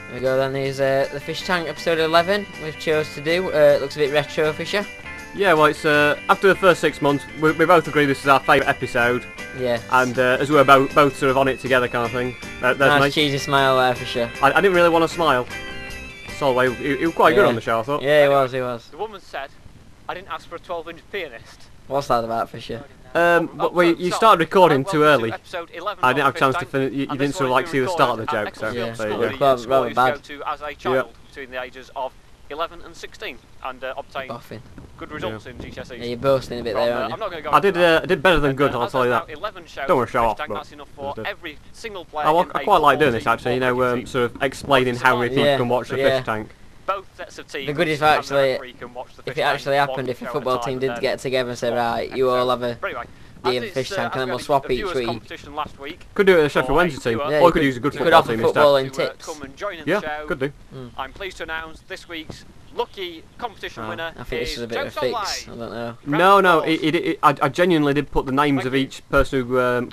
There we go then, here's the Fish Tank episode 11 we've chose to do. It looks a bit retro, Fisher. Yeah, well, it's after the first 6 months, we both agree this is our favourite episode. Yeah. And as we were both sort of on it together kind of thing. Nice cheesy smile there, Fisher. I didn't really want to smile. Solway, he was quite good on the show, I thought. Yeah, he was. The woman said, I didn't ask for a 12-inch pianist. What's that about, Fisher? You started recording too early. I didn't have a chance to finish. You didn't sort of like see the start of the joke, so yeah. there you go. Well, rather bad. As a child between the ages of 11 and 16 and obtained good results in GCSEs. Yeah, you're boasting a bit there, aren't you? I'm not going to go I did better than good, I'll tell you that. Don't want to show off, but that's enough for every single player. I quite like doing this actually, you know, sort of explaining how many people can watch the Fish Tank. Both sets of teams. The good is if it actually happened, if a football team did get together and say, right, you all have a Fish Tank and then we'll swap each week. Could do it at a Sheffield Wednesday team, yeah, or could use a good football team instead. Footballing tips. Yeah, could do. I'm pleased to announce this week's lucky competition winner. I think this is a bit of a fix. I don't No, know. I genuinely did put the names of each person who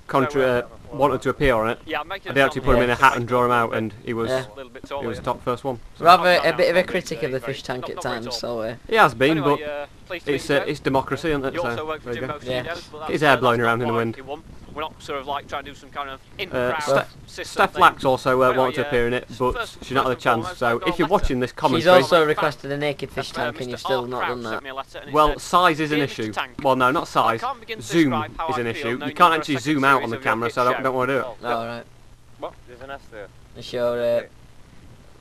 wanted to appear on it. Yeah, I did actually put him in a hat and draw him out, and he was the top first one. Rather a bit of a critic of the Fish Tank at times, so he has been, but it's democracy, isn't it? So there you go. Get his hair blowing around in the wind. We're not sort of like trying to do some kind of Steph Lax also wanted to appear in it, but she's not had a chance. So if you're watching this commentary, she's also requested a naked Fish Tank, and you've still not done that. Well, size is an issue. Well, no, not size. Zoom is an issue. You can't actually zoom out on the camera, so I don't want to do it. Oh, right. What? There's an S there. The show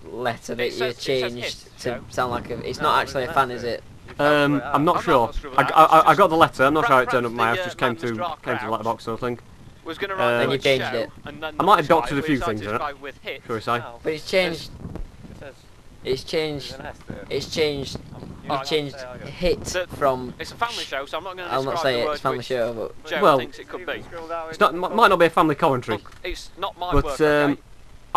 letter that you changed to sound like it's not actually a fan, is it? I'm not sure. I got the letter. I'm not sure how it turned up in my house. Just came to the letterbox sort of thing. And you changed it. I might have doctored a few things in it. Shall we say? But it's changed. It's changed. It's changed. You changed hit from. It's a family show, so I'm not going to. I'll not say it's a family show, but well, it could be. It's not. Might not be a family commentary. It's not my but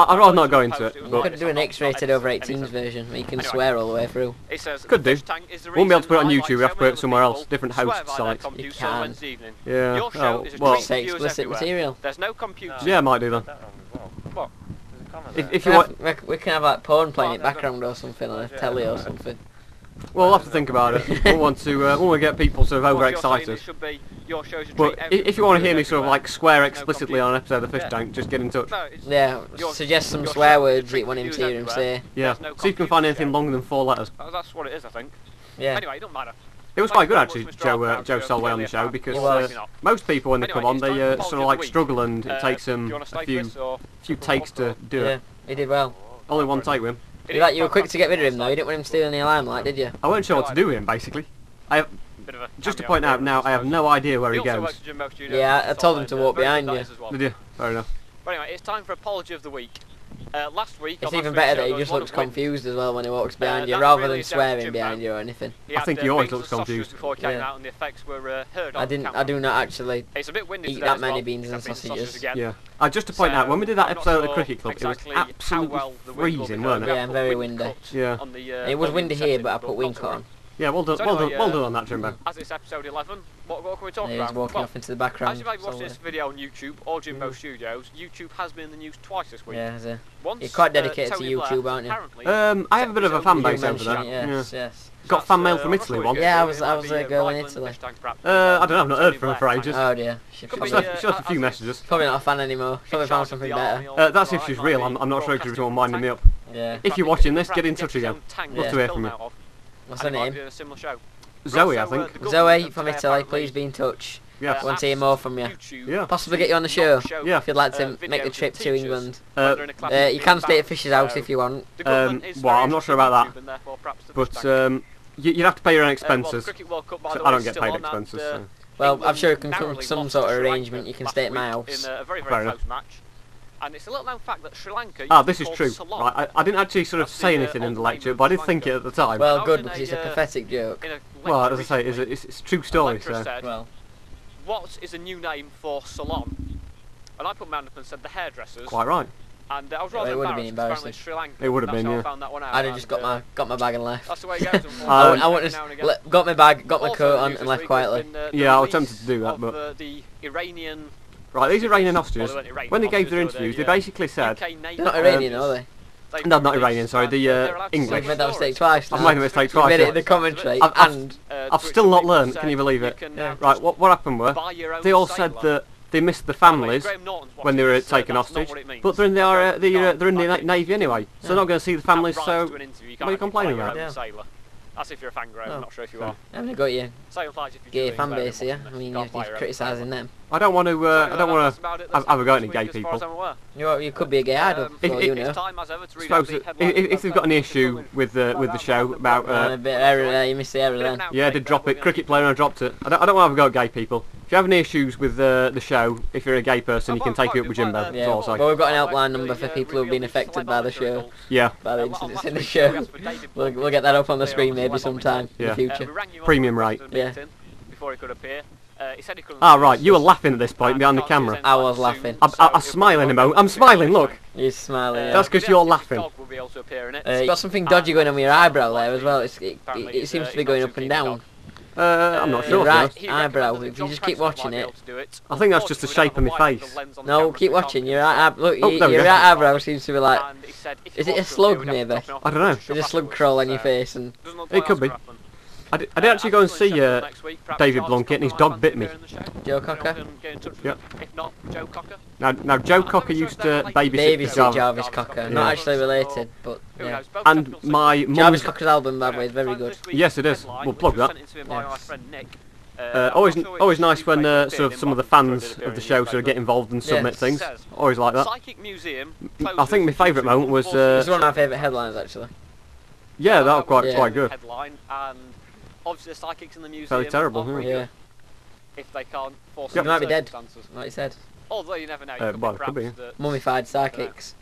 I'd rather not go into it. You could do an X-rated over 18s version where you can swear all the way through. Could do. Won't be able to put it on YouTube. We have to put it somewhere else. Different host sites. You can. Yeah. Oh, well, say explicit material. There's no computer. Yeah, I might do that. What? If you want, we can have like porn playing in background or something on a telly or something. Well, we'll have to think about it. We want to get people sort of overexcited. But if you want to hear me sort of like swear explicitly on an episode of the Fish Tank, just get in touch. Yeah, suggest some swear words that you want him to hear him say. Yeah, see if you can find anything longer than 4 letters. That's what it is, I think. Yeah. Anyway, it don't matter. It was quite good actually, Joe Solway on the show, because most people when they come on, they sort of like struggle and it takes them a few takes to do it. Yeah, he did well. Only one take with him. You were quick to get rid of him though, you didn't want him stealing the limelight, did you? I weren't sure what to do with him basically. Just to point out now, I have no idea where he goes. Yeah, I told him to walk behind you. Did you? Fair enough. But anyway, it's time for Apology of the Week. Last week... It's even better that he just looks confused as well when he walks behind you, rather than swearing behind you or anything. I think he always looks confused. I do not actually eat that many beans and sausages. Yeah. Just to point out, when we did that episode of the Cricket Club, it was absolutely freezing, weren't it? Yeah, and very windy. Yeah. It was windy here, but I put wing on. Yeah, well done on that, Jimbo. As it's episode 11, what can we talk about? He's walking off into the background. As you've watched this video on YouTube or Jimbo Studios, YouTube has been in the news twice this week. Yeah, you're quite dedicated to YouTube, aren't you? I have a bit of a fan base over there. Yes. Got fan mail from Italy once. Yeah, I was a girl in Italy. I don't know, I've not heard from her for ages. Oh dear. She left a few messages. Probably not a fan anymore. Probably found something better. That's if she's real. I'm not sure if she's someone winding me up. Yeah. If you're watching this, get in touch again. Love to hear from you. What's her name? Zoe, I think. Zoe from Italy, please be in touch. Yes. I want to hear more from you. Yeah. Possibly get you on the show. Yeah. If you'd like to make the trip to England. You can stay at Fish's house if you want. Well, I'm not sure about that. But you'd have to pay your own expenses. So I don't get paid expenses. So. Well, I'm sure you can come to some sort of arrangement. You can stay at my house. Fair enough. And it's a little known fact that Sri Lanka... this is true. Right, I didn't actually sort of say anything in the lecture, but I did think it at the time. Well, good, because it's a pathetic joke. Well, as I say, it's a true story, so... Well, what is a new name for salon? And I put my hand up and said the hairdressers. Quite right. And I was rather embarrassed. Sri Lanka. It would have been, yeah. I'd have just got my bag and left. That's the way it goes. got my bag, got my coat on, and left quietly. Yeah, I was tempted to do that, but the Iranian. Right, these Iranian hostages, when they gave their interviews, they basically said... They're not Iranian, are they? No, not Iranian, sorry, the English. You've made that mistake twice. I've made the mistake twice. You made it in the commentary, I've still not learned, can you believe it? Right, what happened were, they all said that they missed the families when they were taken hostage, but they're in the Navy anyway, so they're not going to see the families, so what are you complaining about? That's if you're a fan, Graham. I'm not sure if you are. Haven't got you? Gay fan base here. I mean, you're criticising them. I don't want to. I don't want to have a go at any gay people. You could be a gay idol, for you know. Suppose if they've got an issue with the show about. A bit error there. You missed the error then. Yeah, I did drop it. Cricket player, and I dropped it. I don't want to have a go at gay people. If you have any issues with the show, if you're a gay person, you can take it up with Jimbo. Yeah. Well, we've got an helpline number for people who've been affected by the show. Yeah. By the incidents in the show. We'll get that up on the screen maybe sometime in the future. Premium rate. Yeah. Before he could appear. Right, you were laughing at this point behind the camera. I was laughing. I'm smiling a moment. I'm smiling, look. You're smiling. Yeah. That's because you're laughing. You've got something dodgy going on with your eyebrow there as well. It seems to be going up and down. I'm not sure. Your right eyebrow, if you just keep watching it. I think that's just the shape of my face. No, keep watching. Your right eyebrow seems to be like... Is it a slug maybe? I don't know. There's a slug crawl on your face and... It could be. I did actually go and see David Blunkett and his dog bit me. Joe Cocker? Yep. If not, Joe Cocker. Now Joe Cocker used to babysit Jarvis Cocker. Not actually related, but yeah. And my mum... Jarvis Cocker's album, by the way, is very good. Yes, it is. We'll plug that. Always nice when sort of some of the fans of the show sort of get involved and submit things. Always like that. I think my favourite moment was... It's one of my favourite headlines, actually. Yeah, that was quite good. Obviously, the psychics in the museum. Very terrible, yeah. If they can't force They might be dead, like you said. Although you never know. Well, it could be. Mummified psychics.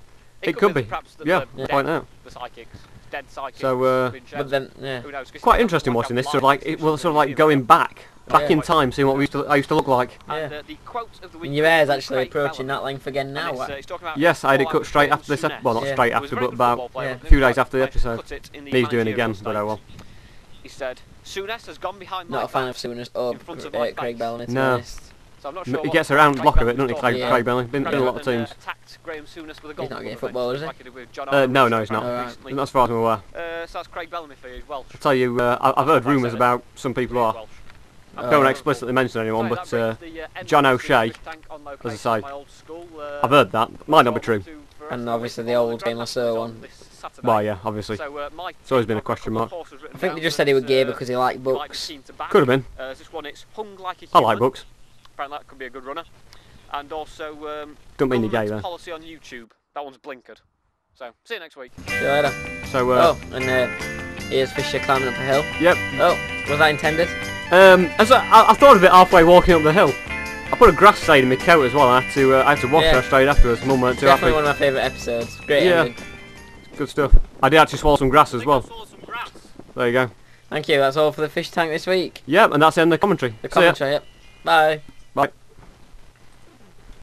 It could be. Yeah, point out. The psychics, dead psychics. So, but then, yeah. Quite interesting watching this. Sort of like going back in time, seeing what I used to look like. Yeah. And your hair's actually approaching that length again now. Yes, I had it cut straight after this. Well, not straight after, but about a few days after the episode. Needs doing again, but oh well. He said, Souness has gone behind my Not a fan of Souness or Craig Bellamy, to be honest. So I'm not sure he gets around the block of it, doesn't he, Craig Bellamy? Been in a lot of teams. He's not getting football, is he? No, he's not. Not as far as I'm aware. So that's Craig Bellamy for you, Welsh. I'll tell you, I've heard rumours about some people are. I don't explicitly mention anyone, but John O'Shea, as I say, I've heard that. Might not be true. And obviously the old Game Lasso one. Well, yeah, obviously. It's always been a question mark. I think they just said he was gay because he liked books. Could have been. I like books. Apparently that could be a good runner. And also, don't mean you're gay then. Policy on YouTube. That one's blinkered. So, see you next week. See you later. So, and here's Fisher climbing up a hill. Yep. Oh, was that intended? I thought of it halfway walking up the hill. I put a grass stain in my coat as well. I had to wash her straight afterwards. Mum weren't too happy. Definitely one of my favourite episodes. Great ending. Good stuff. I did actually swallow some grass as well. There you go. Thank you. That's all for the fish tank this week. Yep, and that's the end of the commentary. The commentary. Yep. Bye.